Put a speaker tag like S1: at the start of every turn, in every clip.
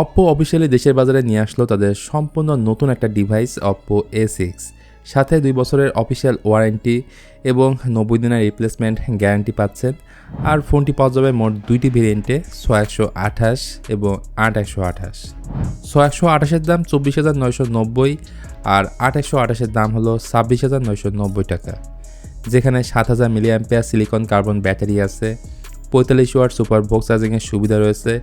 S1: OPPO officially দেশের বাজারে নিয়ে আসলো তাদের সম্পূর্ণ নতুন একটা ডিভাইস OPPO A6, সাথে 2 বছরের অফিসিয়াল ওয়ারেন্টি এবং 90 দিনের রিপ্লেসমেন্ট গ্যারান্টি পাচ্ছেন। আর ফোনটি পাওয়া যাবে মোট 2টি ভেরিয়েন্টে, 6128 এবং 8128। 6128-এর দাম 24,990 আর 8128-এর দাম হলো 26,990 টাকা, যেখানে 7000 mAh সিলিকন কার্বন ব্যাটারি আছে, 45 ওয়াট সুপার বক্স চার্জিংয়ের সুবিধা রয়েছে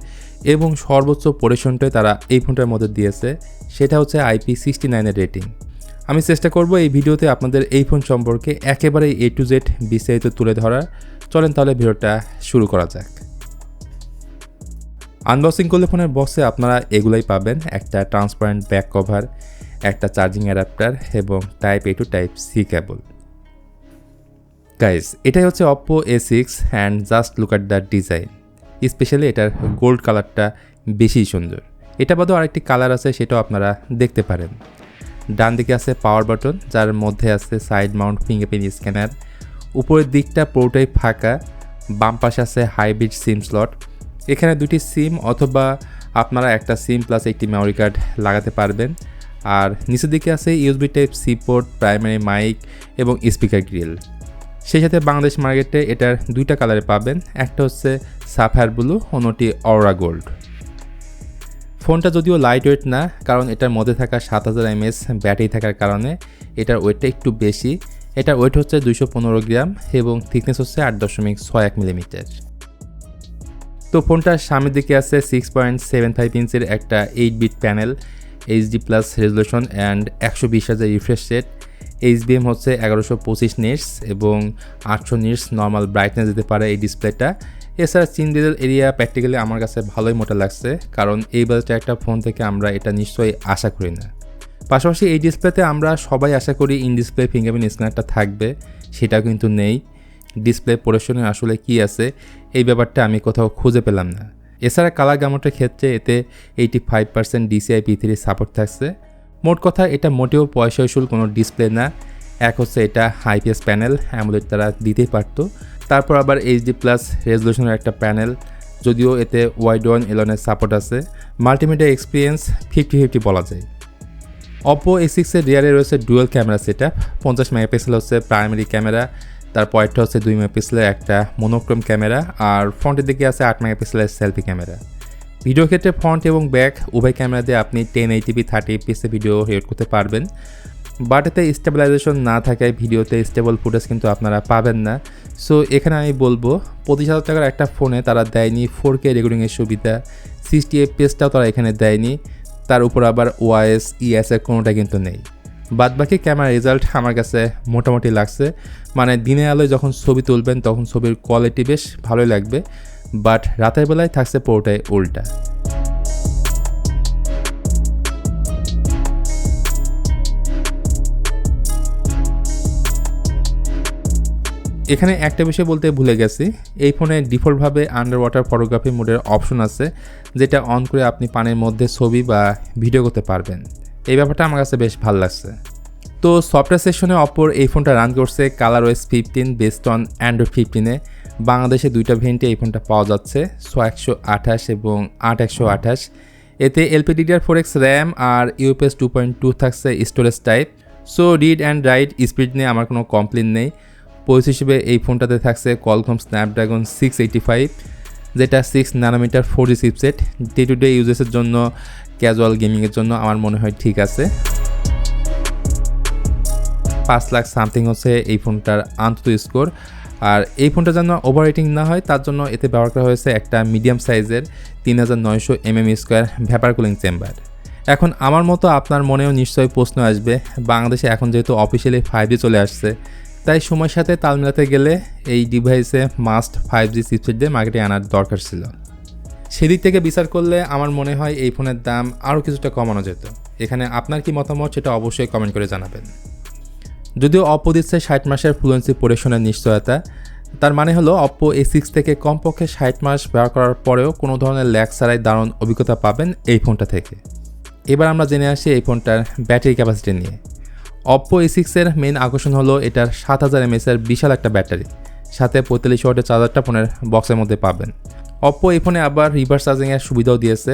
S1: এবং সর্বোচ্চ পরিশনটাই তারা এই ফোনটার মধ্যে দিয়েছে, সেটা হচ্ছে IP69 রেটিং। আমি চেষ্টা করব এই ভিডিওতে আপনাদের এই ফোন সম্পর্কে একেবারে A to Z বিস্তারিত তুলে ধরার। চলেন তাহলে ভিডিওটা শুরু করা যাক। আনবক্সিং করলে ফোনের বক্সে আপনারা এগুলাই পাবেন: একটা ট্রান্সপারেন্ট ব্যাক কভার, একটা চার্জিং অ্যাডাপ্টার এবং type A to type C cable. Guys, এটাই হচ্ছে OPPO A6 and just look at the design. Specially এটার গোল্ড কালারটা বেশি সুন্দর। এটা বাদেও আরেকটি কালার আছে, সেটাও আপনারা দেখতে পারেন। ডান দিকে আছে পাওয়ার বাটন, যার মধ্যে আছে সাইড মাউন্ট ফিঙ্গারপ্রিন্ট স্ক্যানার। উপরের দিকটা পুরোটাই ফাঁকা, বাম পাশে আছে হাইব্রিড সিম স্লট। এখানে 2টি সিম অথবা আপনারা একটা সিম প্লাস একটি মেমোরি কার্ড লাগাতে পারবেন। আর নিচের দিকে আছে USB type C port, primary mic এবং স্পিকার গ্রিল। সেই সাথে বাংলাদেশ মার্কেটে এটার 2টা কালারে পাবেন, একটা হচ্ছে সাফায়ার ব্লু, অন্যটি অরা গোল্ড। ফোনটা যদিও লাইট ওয়েট না, কারণ এটার মধ্যে থাকা 7000 mAh ব্যাটারি থাকার কারণে এটার ওয়েটটা একটু বেশি। এটার ওয়েট হচ্ছে 215 গ্রাম এবং থিকনেস হচ্ছে 8.61 মিলিমিটার। তো ফোনটার সামনের দিকে আছে 6.75 ইঞ্চের একটা 8-বিট panel, HD+ resolution and 120Hz refresh rate. HBM হচ্ছে 1125 নিটস এবং 800 নিটস নর্মাল ব্রাইটনেস দিতে পারে এই ডিসপ্লেটা। এছাড়া চিন বেজেল এরিয়া প্র্যাকটিক্যালি আমার কাছে ভালোই মোটা লাগছে, কারণ এই বাজেটের একটা ফোন থেকে আমরা এটা নিশ্চয়ই আশা করি না। পাশাপাশি এই ডিসপ্লেতে আমরা সবাই আশা করি ইন ডিসপ্লে ফিঙ্গারপ্রিন্ট স্ক্যানারটা থাকবে, সেটাও কিন্তু নেই। ডিসপ্লে পরিশনে আসলে কি আছে এই ব্যাপারটা আমি কোথাও খুঁজে পেলাম না। এছাড়া কালার গামোটের ক্ষেত্রে এতে 85% DCI P3 সাপোর্ট থাকছে। মোট কথা এটা মোটেও পয়সা উসুল কোনো ডিসপ্লে না। এক হচ্ছে এটা IPS প্যানেল, অ্যামোলেড তারা দিতেই পারতো। তারপর আবার HD+ রেজলিউশনের একটা প্যানেল, যদিও এতে ওয়াইড ওয়ান এলনের সাপোর্ট আছে। মাল্টিমিডিয়া এক্সপিরিয়েন্স 50-50 বলা যায়। OPPO A6-এর রিয়ারে রয়েছে ডুয়াল ক্যামেরা সেটআপ। 50 মেগাপিক্সেল হচ্ছে প্রাইমারি ক্যামেরা, তারপর একটা হচ্ছে 2 মেগাপিক্সেলের একটা মোনোক্রোম ক্যামেরা, আর ফ্রন্টের দিকে আছে 8 মেগাপিক্সেলের সেলফি ক্যামেরা। ভিডিও ক্ষেত্রে ফ্রন্ট এবং ব্যাক উভয় ক্যামেরা দিয়ে আপনি 1080p 30fps ভিডিও রেকর্ড করতে পারবেন। বাট এতে স্টেবিলাইজেশন না থাকায় ভিডিওতে স্টেবল ফুটেজ কিন্তু আপনারা পাবেন না। সো এখানে আমি বলবো 25,000 টাকার একটা ফোনে তারা দেয়নি 4K রেকর্ডিংয়ের সুবিধা, 60fpsটাও তারা এখানে দেয়নি। তার উপর আবার OIS ES এর কোনোটা কিন্তু নেই। বাদবাকি ক্যামেরা রেজাল্ট আমার কাছে মোটামুটি লাগছে, মানে দিনের আলোয় যখন ছবি তুলবেন তখন ছবির কোয়ালিটি বেশ ভালোই লাগবে, বাট রাতের বেলায় থাকছে পুরোটাই উল্টা। এখানে একটা বিষয় বলতে ভুলে গেছি, এই ফোনে ডিফল্টভাবে আন্ডার ওয়াটার ফটোগ্রাফি মোডের অপশন আছে, যেটা অন করে আপনি পানির মধ্যে ছবি বা ভিডিও করতে পারবেন। এই ব্যাপারটা আমার কাছে বেশ ভালো লাগছে। তো সফটওয়্যার সেকশনে OPPOর এই ফোনটা রান করছে ColorOS 15 বেসড অন Android 15-এ। বাংলাদেশে 2টা ভেরিয়েন্টে এই ফোনটা পাওয়া যাচ্ছে, 6128 এবং 8128। এতে LPDDR4X র্যাম আর UFS 2.2 থাকছে storage type. So read and right speed নিয়ে আমার কোনো কমপ্লেন নেই। পয়সা হিসেবে এই ফোনটাতে থাকছে Qualcomm Snapdragon 685, যেটা 6 nanometre 4G chipset. Day to day ইউজেসের জন্য, ক্যাজুয়াল গেমিংয়ের জন্য আমার মনে হয় ঠিক আছে। 5 লাখ সামথিং হচ্ছে এই ফোনটার আন্তত স্কোর। আর এই ফোনটা যেন ওভার রেটিং না হয় তার জন্য এতে ব্যবহার করা হয়েছে একটা মিডিয়াম সাইজের 3900 mm² ভ্যাপার কুলিং চেম্বার। এখন আমার মতো আপনার মনেও নিশ্চয়ই প্রশ্ন আসবে, বাংলাদেশে এখন যেহেতু অফিসিয়ালি 5G চলে আসছে, তাই সময়ের সাথে তাল মেলাতে গেলে এই ডিভাইসে মাস্ট 5G চিপসেট দিয়ে মার্কেটে আনার দরকার ছিল। সেদিক থেকে বিচার করলে আমার মনে হয় এই ফোনের দাম আরও কিছুটা কমানো যেত। এখানে আপনার কি মতামত সেটা অবশ্যই কমেন্ট করে জানাবেন। যদিও OPPO দিচ্ছে 60 মাসের ফ্লুয়েন্সি পরিশনের নিশ্চয়তা, তার মানে হলো OPPO A6 থেকে কমপক্ষে 60 মাস ব্যবহার করার পরেও কোনো ধরনের ল্যাগ ছাড়াই দারুণ অভিজ্ঞতা পাবেন এই ফোনটা থেকে। এবার আমরা জেনে আসি এই ফোনটার ব্যাটারি ক্যাপাসিটি নিয়ে। OPPO A6-এর মেইন আকর্ষণ হলো এটার 7000 mAh বিশাল একটা ব্যাটারি, সাথে 45 ওয়াটের চার্জারটা ফোনের বক্সের মধ্যে পাবেন। OPPO এই ফোনে আবার রিভার্স চার্জিংয়ের সুবিধাও দিয়েছে,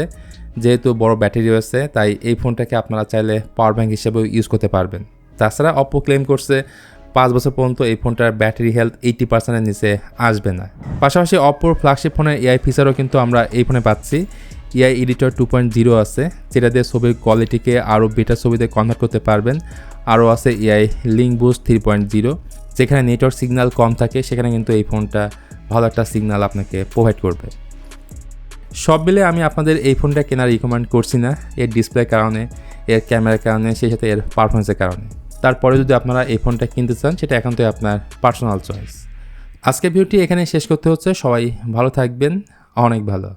S1: যেহেতু বড় ব্যাটারি রয়েছে তাই এই ফোনটাকে আপনারা চাইলে পাওয়ার ব্যাঙ্ক হিসেবেও ইউজ করতে পারবেন। তাছাড়া অপ্পো ক্লেম করছে 5 বছর পর্যন্ত এই ফোনটার ব্যাটারি হেলথ 80%-এর নিচে আসবে না। পাশাপাশি অপ্পোর ফ্ল্যাগশিপ ফোনের এআই ফিচারও কিন্তু আমরা এই ফোনে পাচ্ছি। এআই এডিটর 2.0 আছে, যেটা দিয়ে ছবির কোয়ালিটিকে আরও বেটার ছবিতে কনভার্ট করতে পারবেন। আরও আছে এআই লিঙ্ক বুস্ট 3.0, যেখানে নেটওয়ার্ক সিগন্যাল কম থাকে সেখানে কিন্তু এই ফোনটা ভালো একটা সিগন্যাল আপনাকে প্রোভাইড করবে। সব মিলে আমি আপনাদের এই ফোনটা কেনার রিকমেন্ড করছি না, এর ডিসপ্লের কারণে, এর ক্যামেরার কারণে, সেই সাথে এর পারফরমেন্সের কারণে। তারপরে যদি আপনারা এই ফোনটা কিনতে চান সেটা একান্তই আপনার পার্সোনাল চয়েস। আজকের ভিডিওটি এখানে শেষ করতে হচ্ছে। সবাই ভালো থাকবেন, অনেক ভালো।